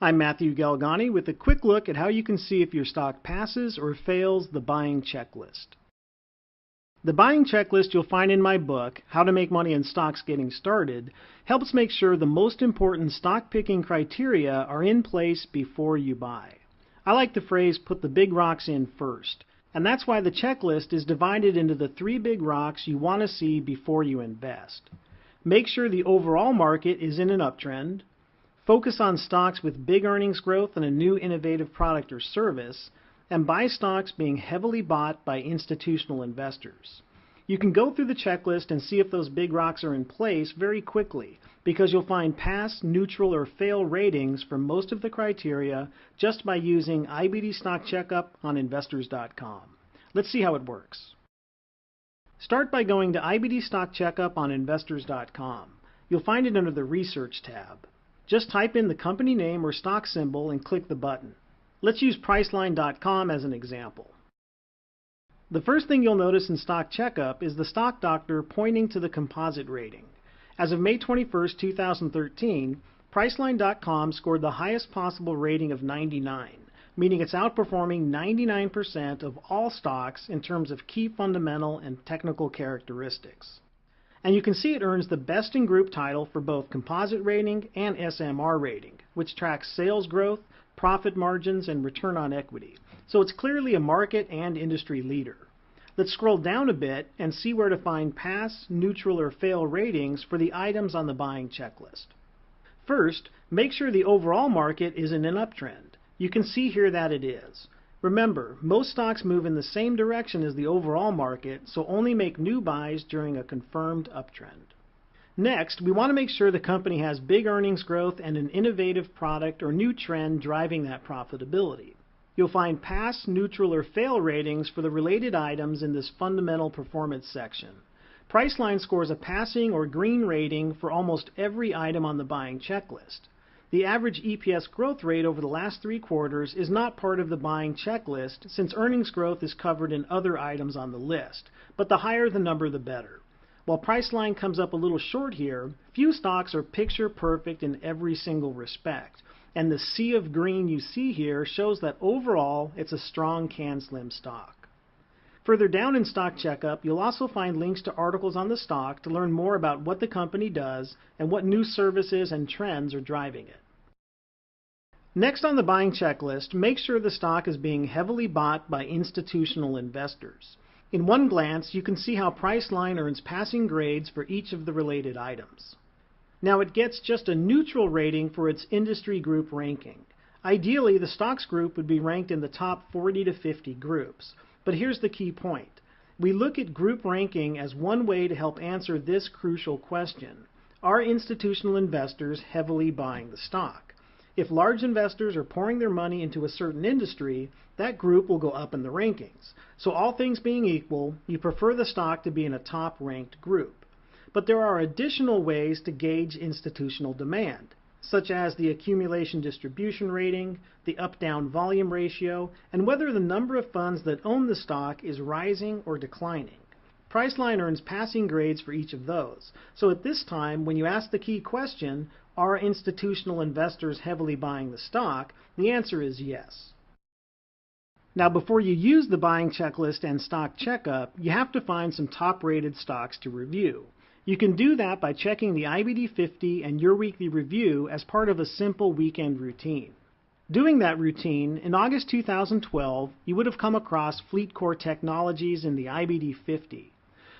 I'm Matthew Galgani with a quick look at how you can see if your stock passes or fails the buying checklist. The buying checklist you'll find in my book, How to Make Money in Stocks Getting Started, helps make sure the most important stock picking criteria are in place before you buy. I like the phrase, put the big rocks in first, and that's why the checklist is divided into the 3 big rocks you want to see before you invest. Make sure the overall market is in an uptrend. Focus on stocks with big earnings growth and a new innovative product or service, and buy stocks being heavily bought by institutional investors. You can go through the checklist and see if those big rocks are in place very quickly, because you'll find pass, neutral, or fail ratings for most of the criteria just by using IBD Stock Checkup on Investors.com. Let's see how it works. Start by going to IBD Stock Checkup on Investors.com. You'll find it under the Research tab. Just type in the company name or stock symbol and click the button. Let's use Priceline.com as an example. The first thing you'll notice in Stock Checkup is the stock doctor pointing to the composite rating. As of May 21, 2013, Priceline.com scored the highest possible rating of 99, meaning it's outperforming 99% of all stocks in terms of key fundamental and technical characteristics. And you can see it earns the Best in Group title for both composite rating and SMR rating, which tracks sales growth, profit margins, and return on equity. So it's clearly a market and industry leader. Let's scroll down a bit and see where to find pass, neutral, or fail ratings for the items on the buying checklist. First, make sure the overall market is in an uptrend. You can see here that it is. Remember, most stocks move in the same direction as the overall market, so only make new buys during a confirmed uptrend. Next, we want to make sure the company has big earnings growth and an innovative product or new trend driving that profitability. You'll find pass, neutral, or fail ratings for the related items in this fundamental performance section. Priceline scores a passing or green rating for almost every item on the buying checklist. The average EPS growth rate over the last 3 quarters is not part of the buying checklist since earnings growth is covered in other items on the list, but the higher the number the better. While Priceline comes up a little short here, few stocks are picture perfect in every single respect, and the sea of green you see here shows that overall it's a strong CAN-SLIM stock. Further down in Stock Checkup, you'll also find links to articles on the stock to learn more about what the company does and what new services and trends are driving it. Next on the buying checklist, make sure the stock is being heavily bought by institutional investors. In one glance, you can see how Priceline earns passing grades for each of the related items. Now it gets just a neutral rating for its industry group ranking. Ideally, the stocks group would be ranked in the top 40 to 50 groups. But here's the key point. We look at group ranking as one way to help answer this crucial question. Are institutional investors heavily buying the stock? If large investors are pouring their money into a certain industry, that group will go up in the rankings. So all things being equal, you prefer the stock to be in a top-ranked group. But there are additional ways to gauge institutional demand, such as the accumulation distribution rating, the up-down volume ratio, and whether the number of funds that own the stock is rising or declining. Priceline earns passing grades for each of those. So at this time, when you ask the key question, are institutional investors heavily buying the stock, the answer is yes. Now before you use the buying checklist and stock checkup, you have to find some top-rated stocks to review. You can do that by checking the IBD 50 and Your Weekly Review as part of a simple weekend routine. Doing that routine, in August 2012, you would have come across FleetCor Technologies in the IBD 50.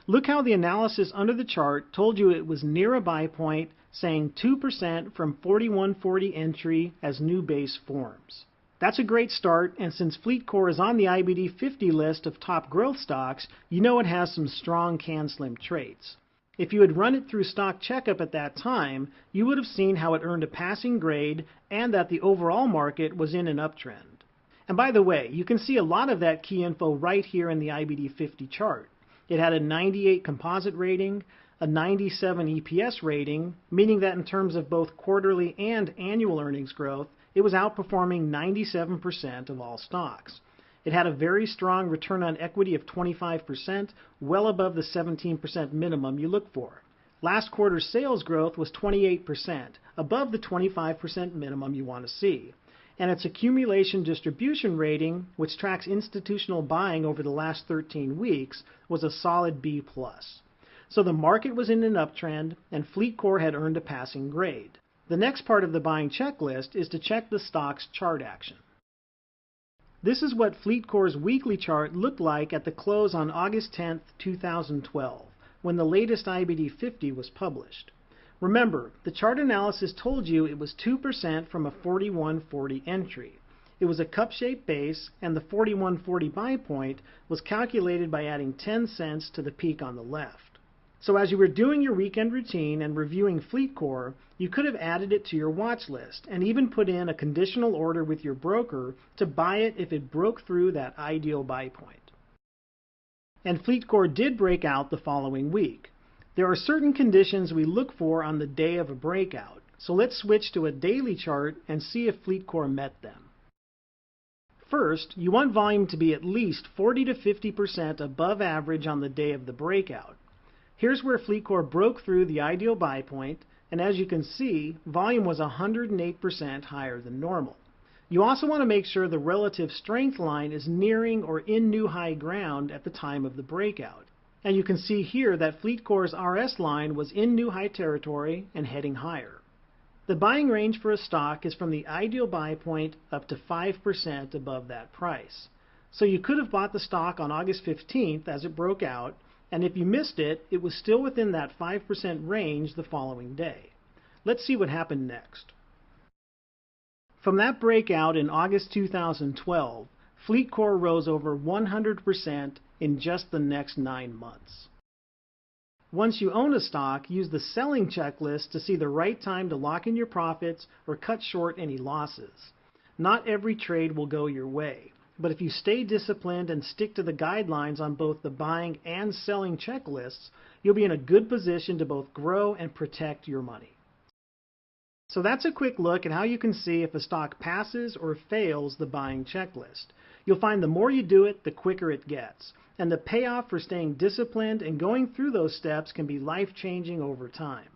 Look how the analysis under the chart told you it was near a buy point, saying 2% from 4140 entry as new base forms. That's a great start, and since FleetCor is on the IBD 50 list of top growth stocks, you know it has some strong CAN-SLIM traits. If you had run it through Stock Checkup at that time, you would have seen how it earned a passing grade and that the overall market was in an uptrend. And by the way, you can see a lot of that key info right here in the IBD 50 chart. It had a 98 composite rating, a 97 EPS rating, meaning that in terms of both quarterly and annual earnings growth, it was outperforming 97% of all stocks. It had a very strong return on equity of 25%, well above the 17% minimum you look for. Last quarter's sales growth was 28%, above the 25% minimum you want to see. And its accumulation distribution rating, which tracks institutional buying over the last 13 weeks, was a solid B+. So the market was in an uptrend, and FleetCor had earned a passing grade. The next part of the buying checklist is to check the stock's chart action. This is what FleetCor's weekly chart looked like at the close on August 10, 2012, when the latest IBD 50 was published. Remember, the chart analysis told you it was 2% from a 4140 entry. It was a cup-shaped base, and the 4140 buy point was calculated by adding 10 cents to the peak on the left. So as you were doing your weekend routine and reviewing FleetCor, you could have added it to your watch list and even put in a conditional order with your broker to buy it if it broke through that ideal buy point. And FleetCor did break out the following week. There are certain conditions we look for on the day of a breakout, so let's switch to a daily chart and see if FleetCor met them. First, you want volume to be at least 40 to 50% above average on the day of the breakout. Here's where FleetCor broke through the ideal buy point, and as you can see, volume was 108% higher than normal. You also want to make sure the relative strength line is nearing or in new high ground at the time of the breakout. And you can see here that FleetCor's RS line was in new high territory and heading higher. The buying range for a stock is from the ideal buy point up to 5% above that price. So you could have bought the stock on August 15th as it broke out, and if you missed it, it was still within that 5% range the following day. Let's see what happened next. From that breakout in August 2012, FleetCor rose over 100% in just the next 9 months. Once you own a stock, use the selling checklist to see the right time to lock in your profits or cut short any losses. Not every trade will go your way, but if you stay disciplined and stick to the guidelines on both the buying and selling checklists, you'll be in a good position to both grow and protect your money. So that's a quick look at how you can see if a stock passes or fails the buying checklist. You'll find the more you do it, the quicker it gets. And the payoff for staying disciplined and going through those steps can be life-changing over time.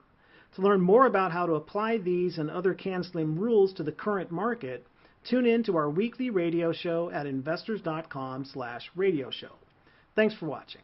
To learn more about how to apply these and other CanSlim rules to the current market, tune in to our weekly radio show at investors.com/radio show. Thanks for watching.